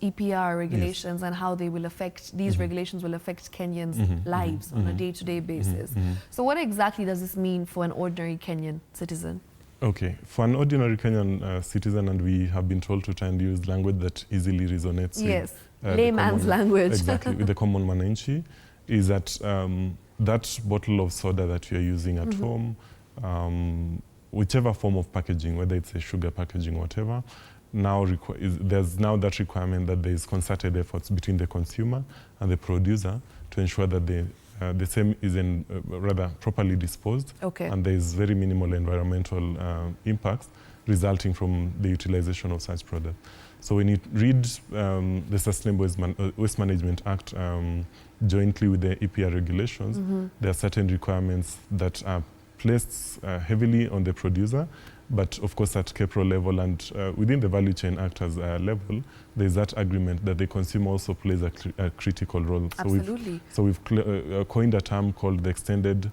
EPR regulations and how they will affect, these regulations will affect Kenyans' lives on a day-to-day basis. So what exactly does this mean for an ordinary Kenyan citizen? Okay, for an ordinary Kenyan citizen, and we have been told to try and use language that easily resonates with layman's language. Exactly, with the common mananchi, is that that bottle of soda that you're using at home, whichever form of packaging, whether it's a sugar packaging or whatever, now there's now that requirement that there is concerted efforts between the consumer and the producer to ensure that the same is rather properly disposed, and there is very minimal environmental impacts resulting from the utilization of such products. So when you read the Sustainable Waste Management Act jointly with the EPR regulations, there are certain requirements that are placed heavily on the producer, but of course at KEPRO level and within the value chain actors level, there's that agreement that the consumer also plays a critical role. Absolutely. So we've coined a term called the extended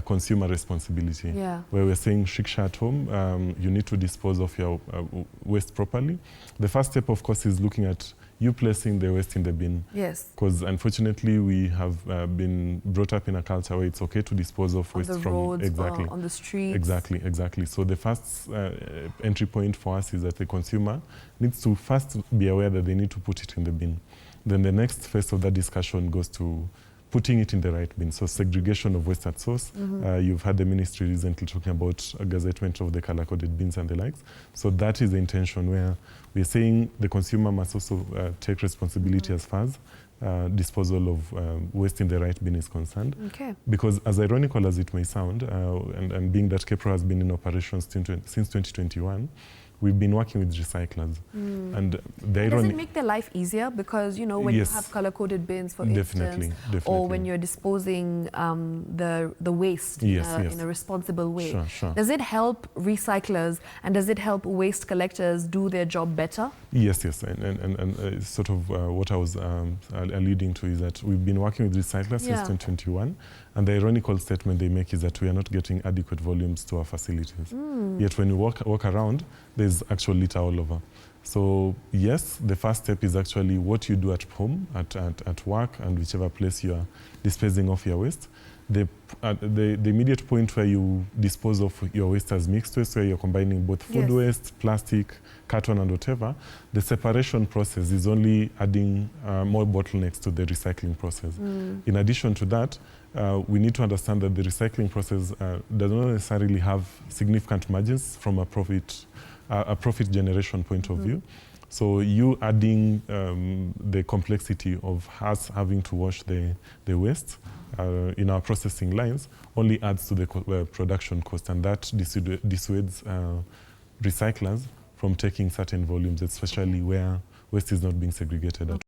consumer responsibility, where we're saying, Shiksha at home, you need to dispose of your waste properly. The first step, of course, is looking at you placing the waste in the bin. Yes. Because unfortunately, we have been brought up in a culture where it's okay to dispose of waste on the from roads, or on the streets. Exactly. So the first entry point for us is that the consumer needs to first be aware that they need to put it in the bin. Then the next phase of that discussion goes to putting it in the right bin. So segregation of waste at source. You've had the ministry recently talking about gazettement of the color-coded bins and the likes. So that is the intention, where we're saying the consumer must also take responsibility as far as disposal of waste in the right bin is concerned. Because as ironical as it may sound, and being that KEPRO has been in operation since 2021, we've been working with recyclers. And does it make their life easier? Because, you know, when you have color-coded bins, for instance, or when you're disposing the waste in a responsible way, does it help recyclers and does it help waste collectors do their job better? Yes. And sort of what I was alluding to is that we've been working with recyclers since 2021. And the ironical statement they make is that we are not getting adequate volumes to our facilities. Yet when you walk around, there's actual litter all over. So yes, the first step is actually what you do at home, at work, and whichever place you are disposing of your waste. The immediate point where you dispose of your waste as mixed waste, where you're combining both food waste, plastic, carton, and whatever, the separation process is only adding more bottlenecks to the recycling process. In addition to that, we need to understand that the recycling process does not necessarily have significant margins from a profit generation point of view. So you adding the complexity of us having to wash the waste in our processing lines only adds to the production cost, and that dissuades recyclers from taking certain volumes, especially where waste is not being segregated at